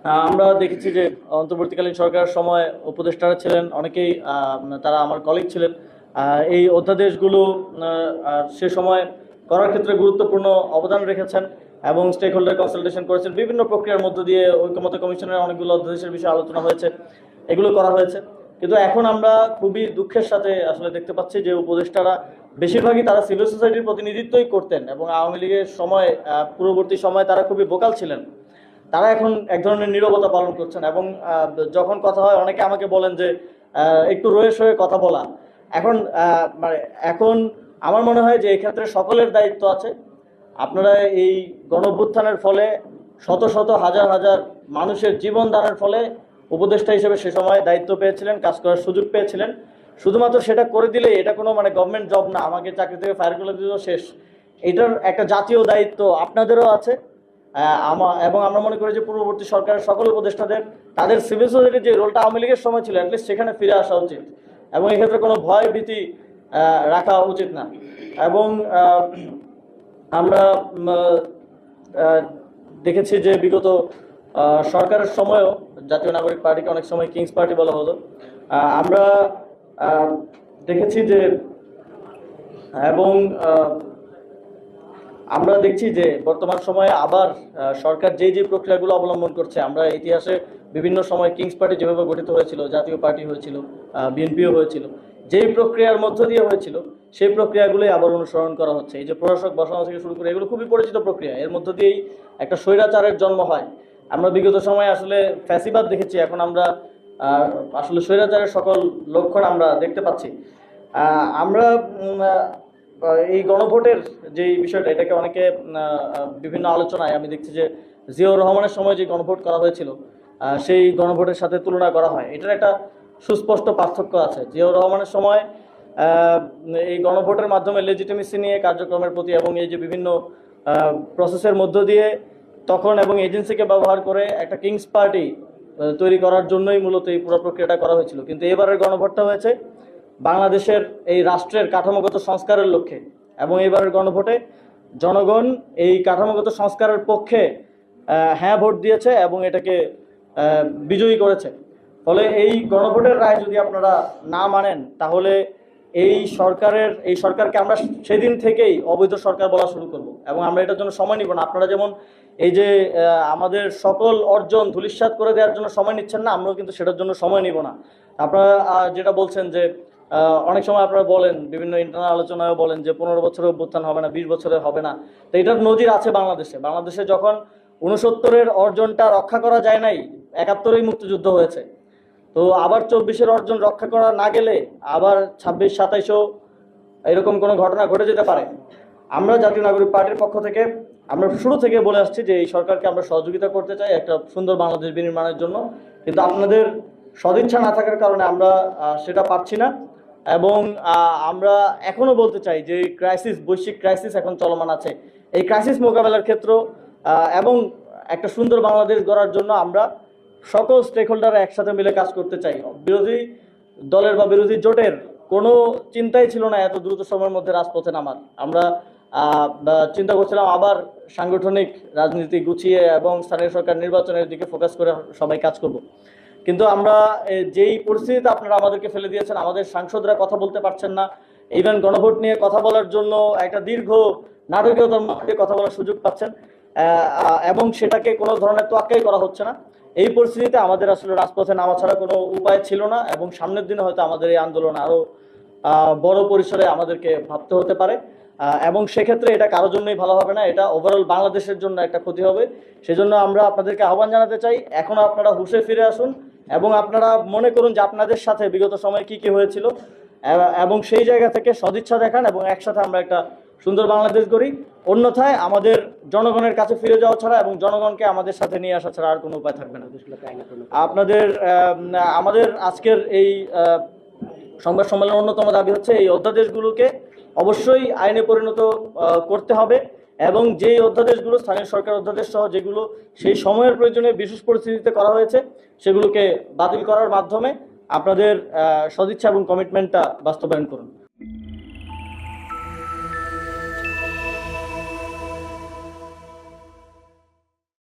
আমরা দেখেছি যে অন্তর্বর্তীকালীন সরকারের সময় উপদেষ্টারা ছিলেন অনেকেই, তারা আমার কলিগ ছিলেন। এই অধ্যাদেশগুলো সে সময় করার ক্ষেত্রে গুরুত্বপূর্ণ অবদান রেখেছেন এবং স্টেক হোল্ডার কনসালটেশন করেছেন। বিভিন্ন প্রক্রিয়ার মধ্য দিয়ে ঐকমত্য কমিশনের অনেকগুলো অধ্যাদেশের বিষয়ে আলোচনা হয়েছে, এগুলো করা হয়েছে। কিন্তু এখন আমরা খুবই দুঃখের সাথে আসলে দেখতে পাচ্ছি যে উপদেষ্টারা বেশিরভাগই তারা সিভিল সোসাইটির প্রতিনিধিত্বই করতেন এবং আওয়ামী লীগের সময় পূর্ববর্তী সময়ে তারা খুবই ভোকাল ছিলেন। তারা এখন এক ধরনের নীরবতা পালন করছেন এবং যখন কথা হয় অনেকে আমাকে বলেন যে একটু রয়ে সয়ে কথা বলা। এখন মানে এখন আমার মনে হয় যে এক্ষেত্রে সকলের দায়িত্ব আছে। আপনারা এই গণঅভ্যুত্থানের ফলে শত শত হাজার হাজার মানুষের জীবন দানের ফলে উপদেষ্টা হিসেবে সে সময় দায়িত্ব পেয়েছিলেন, কাজ করার সুযোগ পেয়েছিলেন। শুধুমাত্র সেটা করে দিলে এটা কোনো মানে গভর্নমেন্ট জব না, আমাকে চাকরি থেকে ফায়ার করে দিলেও শেষ। এটার একটা জাতীয় দায়িত্ব আপনাদেরও আছে। এবং আমরা মনে করি যে পূর্ববর্তী সরকারের সকল উপদেষ্টাদের তাদের সিভিল সোসাইটির যে রোলটা আওয়ামী লীগের সময় ছিল অ্যাটলিস্ট সেখানে ফিরে আসা উচিত এবং এক্ষেত্রে কোনো ভয় ভীতি রাখা উচিত না। এবং আমরা দেখেছি যে বিগত সরকারের সময়ও জাতীয় নাগরিক পার্টিকে অনেক সময় কিংস পার্টি বলা হতো। আমরা দেখেছি যে এবং আমরা দেখছি যে বর্তমান সময়ে আবার সরকার যে যে প্রক্রিয়াগুলো অবলম্বন করছে, আমরা ইতিহাসে বিভিন্ন সময় কিংস পার্টি যেভাবে গঠিত হয়েছিল, জাতীয় পার্টি হয়েছিল, বিএনপিও হয়েছিল, যেই প্রক্রিয়ার মধ্য দিয়ে হয়েছিল সেই প্রক্রিয়াগুলোই আবার অনুসরণ করা হচ্ছে। এই যে প্রশাসক বসানো থেকে শুরু করে এগুলো খুবই পরিচিত প্রক্রিয়া, এর মধ্য দিয়েই একটা স্বৈরাচারের জন্ম হয়। আমরা বিগত সময়ে আসলে ফ্যাসিবাদ দেখেছি, এখন আমরা আসলে স্বৈরাচারের সকল লক্ষণ আমরা দেখতে পাচ্ছি। আমরা এই গণভোটের যে বিষয়টা, এটাকে অনেকে বিভিন্ন আলোচনায় আমি দেখছি যে জিয়াউর রহমানের সময় যে গণভোট করা হয়েছিল সেই গণভোটের সাথে তুলনা করা হয়। এটার একটা সুস্পষ্ট পার্থক্য আছে। জিয়াউর রহমানের সময় এই গণভোটের মাধ্যমে লেজিটিমেসি নিয়ে কার্যক্রমের প্রতি এবং এই যে বিভিন্ন প্রসেসের মধ্য দিয়ে তখন এবং এজেন্সিকে ব্যবহার করে একটা কিংস পার্টি তৈরি করার জন্যই মূলত এই পুরো প্রক্রিয়াটা করা হয়েছিল। কিন্তু এবারের গণভোটটা হয়েছে বাংলাদেশের এই রাষ্ট্রের কাঠামোগত সংস্কারের লক্ষ্যে এবং এবারের গণভোটে জনগণ এই কাঠামোগত সংস্কারের পক্ষে হ্যাঁ ভোট দিয়েছে এবং এটাকে বিজয়ী করেছে। ফলে এই গণভোটের রায় যদি আপনারা না মানেন তাহলে এই সরকারকে আমরা সেদিন থেকেই অবৈধ সরকার বলা শুরু করব এবং আমরা এটার জন্য সময় নিব না। আপনারা যেমন এই যে আমাদের সকল অর্জন ধূলিসাৎ করে দেওয়ার জন্য সময় নিচ্ছেন না, আমরাও কিন্তু সেটার জন্য সময় নিব না। আপনারা যেটা বলছেন যে অনেক সময় আপনারা বলেন, বিভিন্ন ইন্টারনাল আলোচনায় বলেন যে 15 বছরের অভ্যুত্থান হবে না, 20 বছরের হবে না। তো এটার নজির আছে বাংলাদেশে যখন 69-এর অর্জনটা রক্ষা করা যায় নাই, 71-এই মুক্তিযুদ্ধ হয়েছে। তো আবার 24-এর অর্জন রক্ষা করা না গেলে আবার 26-27-ও এরকম কোনো ঘটনা ঘটে যেতে পারে। আমরা জাতীয় নাগরিক পার্টির পক্ষ থেকে আমরা শুরু থেকে বলে আসছি যে এই সরকারকে আমরা সহযোগিতা করতে চাই একটা সুন্দর বাংলাদেশ বিনির্মাণের জন্য, কিন্তু আপনাদের সদিচ্ছা না থাকার কারণে আমরা সেটা পারছি না। এবং আমরা এখনো বলতে চাই যে বৈশ্বিক ক্রাইসিস এখন চলমান আছে, এই ক্রাইসিস মোকাবেলার ক্ষেত্র এবং একটা সুন্দর বাংলাদেশ গড়ার জন্য আমরা সকল স্টেক হোল্ডাররা একসাথে মিলে কাজ করতে চাই। বিরোধী দলের বা বিরোধী জোটের কোনো চিন্তাই ছিল না এত দ্রুত সময়ের মধ্যে রাজপথে নামার। আমরা চিন্তা করছিলাম আবার সাংগঠনিক রাজনীতি গুছিয়ে এবং স্থানীয় সরকার নির্বাচনের দিকে ফোকাস করে সবাই কাজ করব। কিন্তু আমরা যেই পরিস্থিতিতে আপনারা আমাদেরকে ফেলে দিয়েছেন, আমাদের সাংসদরা কথা বলতে পারছেন না, ইভেন গণভোট নিয়ে কথা বলার জন্য একটা দীর্ঘ নাটকীয়তার মধ্যে কথা বলার সুযোগ পাচ্ছেন এবং সেটাকে কোনো ধরনের তোয়াক্কাই করা হচ্ছে না। এই পরিস্থিতিতে আমাদের আসলে রাজপথে নামা ছাড়া কোনো উপায় ছিল না এবং সামনের দিনে হয়তো আমাদের এই আন্দোলন আরও বড় পরিসরে আমাদেরকে ভাবতে হতে পারে এবং সেক্ষেত্রে এটা কারোর জন্যই ভালো হবে না, এটা ওভারঅল বাংলাদেশের জন্য একটা ক্ষতি হবে। সেজন্য আমরা আপনাদেরকে আহ্বান জানাতে চাই, এখনও আপনারা হুঁশে ফিরে আসুন এবং আপনারা মনে করুন যে আপনাদের সাথে বিগত সময়ে কি কি হয়েছিল এবং সেই জায়গা থেকে সদিচ্ছা দেখান এবং একসাথে আমরা একটা সুন্দর বাংলাদেশ গড়ি। অন্যথায় আমাদের জনগণের কাছে ফিরে যাওয়া ছাড়া এবং জনগণকে আমাদের সাথে নিয়ে আসা ছাড়া আর কোনো উপায় থাকবে না। আমাদের আজকের এই সংবাদ সম্মেলনের অন্যতম দাবি হচ্ছে এই অধ্যাদেশগুলোকে অবশ্যই আইনে পরিণত করতে হবে এবং যেই অধ্যাদেশগুলো স্থানীয় সরকার অধ্যাদেশ সহ যেগুলো সেই সময়ের প্রয়োজনে বিশেষ পরিস্থিতিতে করা হয়েছে সেগুলোকে বাতিল করার মাধ্যমে আপনাদের সদিচ্ছা এবং কমিটমেন্টটা বাস্তবায়ন করুন।